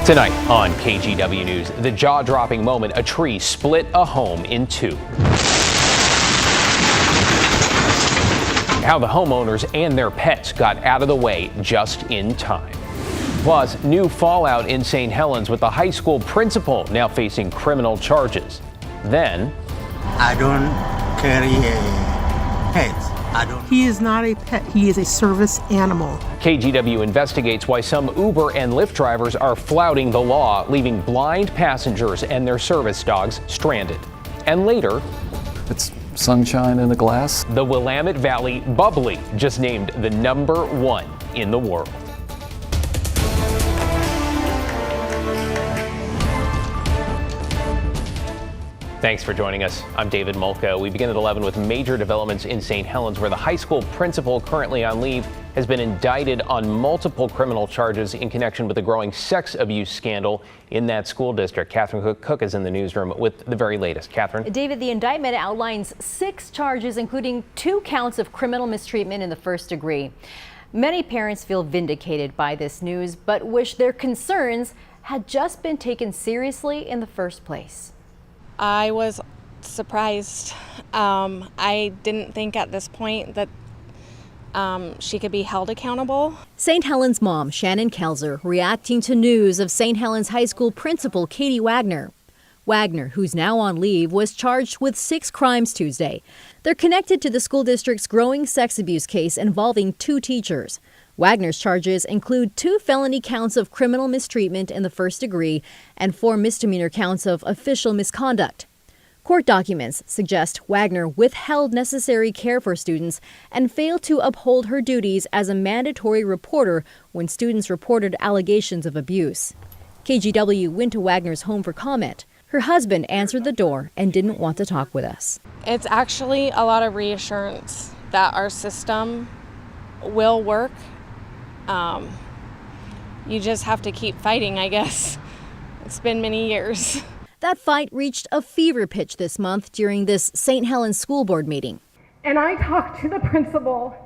Tonight on KGW News, the jaw-dropping moment, a tree split a home in two. How the homeowners and their pets got out of the way just in time. Plus, new fallout in St. Helens with the high school principal now facing criminal charges. Then, I don't carry a pet. He is not a pet, he is a service animal. KGW investigates why some Uber and Lyft drivers are flouting the law, leaving blind passengers and their service dogs stranded. And later, it's sunshine in a glass. The Willamette Valley Bubbly, just named the #1 in the world. Thanks for joining us. I'm David Mulco. We begin at 11 with major developments in St. Helens, where the high school principal, currently on leave, has been indicted on multiple criminal charges in connection with the growing sex abuse scandal in that school district. Catherine Cook is in the newsroom with the very latest. Catherine. David, the indictment outlines 6 charges, including 2 counts of criminal mistreatment in the first degree. Many parents feel vindicated by this news, but wish their concerns had just been taken seriously in the first place. I was surprised. I didn't think at this point that she could be held accountable. St. Helens mom Shannon Kelzer reacting to news of St. Helens High School principal Katie Wagner. Wagner, who's now on leave, was charged with 6 crimes Tuesday. They're connected to the school district's growing sex abuse case involving 2 teachers. Wagner's charges include 2 felony counts of criminal mistreatment in the first degree and 4 misdemeanor counts of official misconduct. Court documents suggest Wagner withheld necessary care for students and failed to uphold her duties as a mandatory reporter when students reported allegations of abuse. KGW went to Wagner's home for comment. Her husband answered the door and didn't want to talk with us. It's actually a lot of reassurance that our system will work. You just have to keep fighting, I guess. It's been many years. That fight reached a fever pitch this month during this St. Helens school board meeting. And I talked to the principal,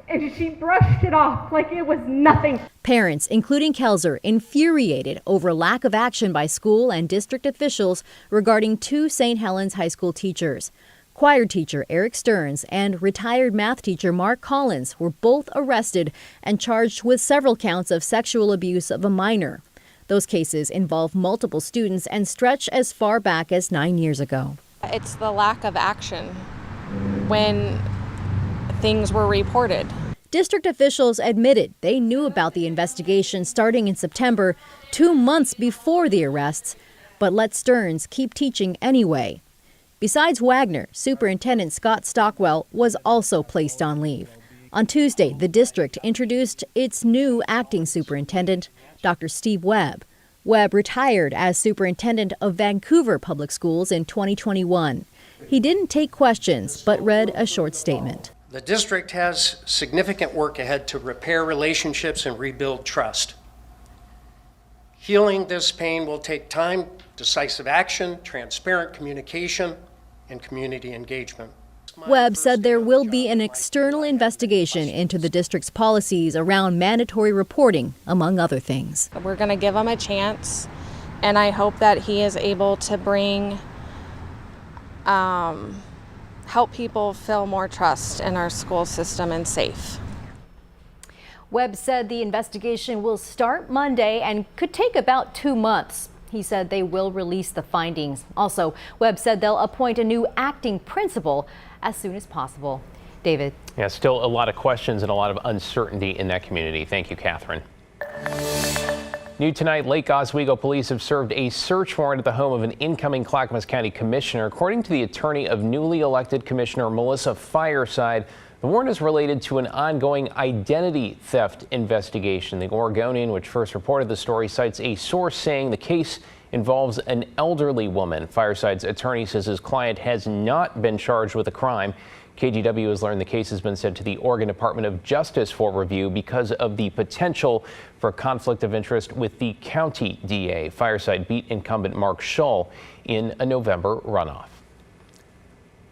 and she brushed it off like it was nothing. Parents, including Kelzer, infuriated over lack of action by school and district officials regarding 2 St. Helens high school teachers. Choir teacher Eric Stearns and retired math teacher Mark Collins were both arrested and charged with several counts of sexual abuse of a minor. Those cases involve multiple students and stretch as far back as 9 years ago. It's the lack of action when things were reported. District officials admitted they knew about the investigation starting in September, 2 months before the arrests, but let Stearns keep teaching anyway. Besides Wagner, Superintendent Scott Stockwell was also placed on leave. On Tuesday, the district introduced its new acting superintendent, Dr. Steve Webb. Webb retired as superintendent of Vancouver Public Schools in 2021. He didn't take questions, but read a short statement. The district has significant work ahead to repair relationships and rebuild trust. Healing this pain will take time, decisive action, transparent communication, and community engagement. Webb said there will be an external investigation into the district's policies around mandatory reporting, among other things. We're going to give him a chance, and I hope that he is able to bring, help people feel more trust in our school system and safe. Webb said the investigation will start Monday and could take about 2 months. He said they will release the findings. Also, Webb said they'll appoint a new acting principal as soon as possible. David. Yeah, still a lot of questions and a lot of uncertainty in that community. Thank you, Catherine. New tonight, Lake Oswego police have served a search warrant at the home of an incoming Clackamas County commissioner. According to the attorney of newly elected Commissioner Melissa Fireside, the warrant is related to an ongoing identity theft investigation. The Oregonian, which first reported the story, cites a source saying the case involves an elderly woman. Fireside's attorney says his client has not been charged with a crime. KGW has learned the case has been sent to the Oregon Department of Justice for review because of the potential for conflict of interest with the county DA. Fireside beat incumbent Mark Shull in a November runoff.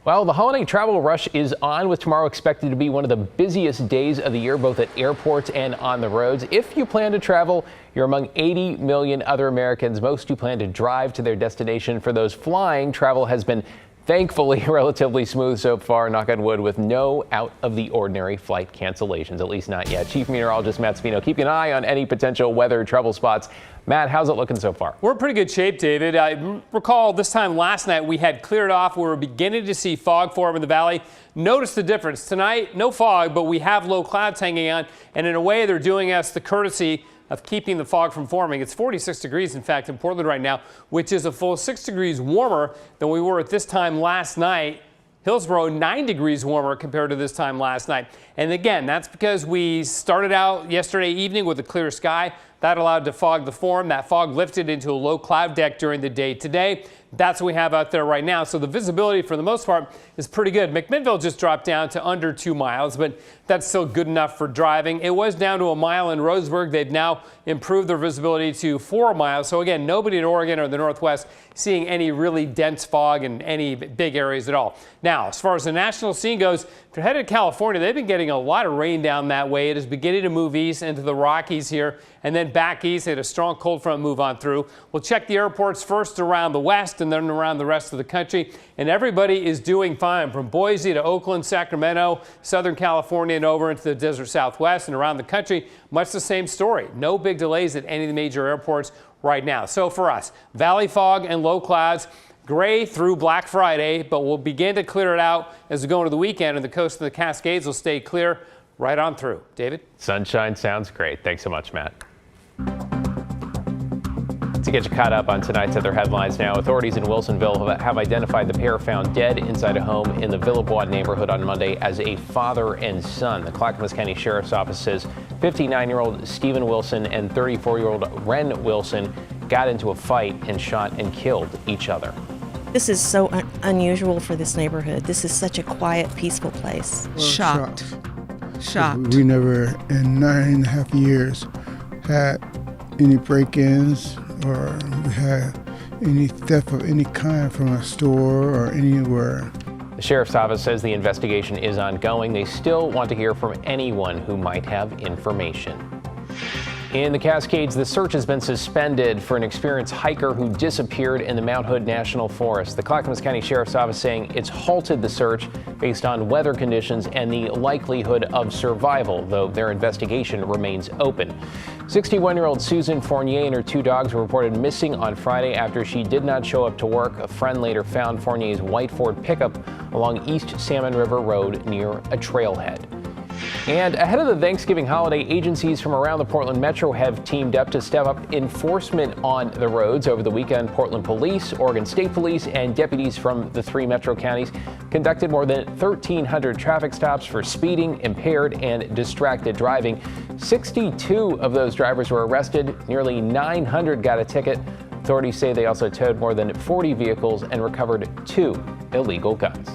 Well, the holiday travel rush is on, with tomorrow expected to be one of the busiest days of the year, both at airports and on the roads. If you plan to travel, you're among 80 million other Americans, most who plan to drive to their destination. For those flying, travel has been thankfully relatively smooth so far, knock on wood, with no out-of-the-ordinary flight cancellations, at least not yet. Chief Meteorologist Matt Spino keeping an eye on any potential weather trouble spots. Matt, how's it looking so far? We're in pretty good shape, David. I recall this time last night we had cleared off. We were beginning to see fog form in the valley. Notice the difference. Tonight, no fog, but we have low clouds hanging on, and in a way they're doing us the courtesy of keeping the fog from forming. It's 46 degrees, in fact, in Portland right now, which is a full 6 degrees warmer than we were at this time last night. Hillsborough, 9 degrees warmer compared to this time last night. And again, that's because we started out yesterday evening with a clear sky. That allowed the fog to form. That fog lifted into a low cloud deck during the day today. That's what we have out there right now. So the visibility for the most part is pretty good. McMinnville just dropped down to under 2 miles, but that's still good enough for driving. It was down to a mile in Roseburg. They've now improved their visibility to 4 miles. So again, nobody in Oregon or the Northwest seeing any really dense fog in any big areas at all. Now, as far as the national scene goes, if you're headed to California, they've been getting a lot of rain down that way. It is beginning to move east into the Rockies here and then back east. They had a strong cold front move on through. We'll check the airports first around the west and then around the rest of the country. And everybody is doing fine, from Boise to Oakland, Sacramento, Southern California, and over into the desert Southwest and around the country. Much the same story. No big delays at any of the major airports right now. So for us, valley fog and low clouds, gray through Black Friday, but we'll begin to clear it out as we go into the weekend, and the coast of the Cascades will stay clear right on through. David? Sunshine sounds great. Thanks so much, Matt. To get you caught up on tonight's other headlines now, authorities in Wilsonville have identified the pair found dead inside a home in the Villebois neighborhood on Monday as a father and son. The Clackamas County Sheriff's Office says 59-year-old Stephen Wilson and 34-year-old Ren Wilson got into a fight and shot and killed each other. This is so unusual for this neighborhood. This is such a quiet, peaceful place. Shocked. We never in 9.5 years had any break-ins or we had any theft of any kind from a store or anywhere. The Sheriff's Office says the investigation is ongoing. They still want to hear from anyone who might have information. In the Cascades, the search has been suspended for an experienced hiker who disappeared in the Mount Hood National Forest. The Clackamas County Sheriff's Office saying it's halted the search based on weather conditions and the likelihood of survival, though their investigation remains open. 61-year-old Susan Fournier and her 2 dogs were reported missing on Friday after she did not show up to work. A friend later found Fournier's white Ford pickup along East Salmon River Road near a trailhead. And ahead of the Thanksgiving holiday, agencies from around the Portland Metro have teamed up to step up enforcement on the roads. Over the weekend, Portland Police, Oregon State Police, and deputies from the 3 metro counties conducted more than 1,300 traffic stops for speeding, impaired, and distracted driving. 62 of those drivers were arrested. Nearly 900 got a ticket. Authorities say they also towed more than 40 vehicles and recovered 2 illegal guns.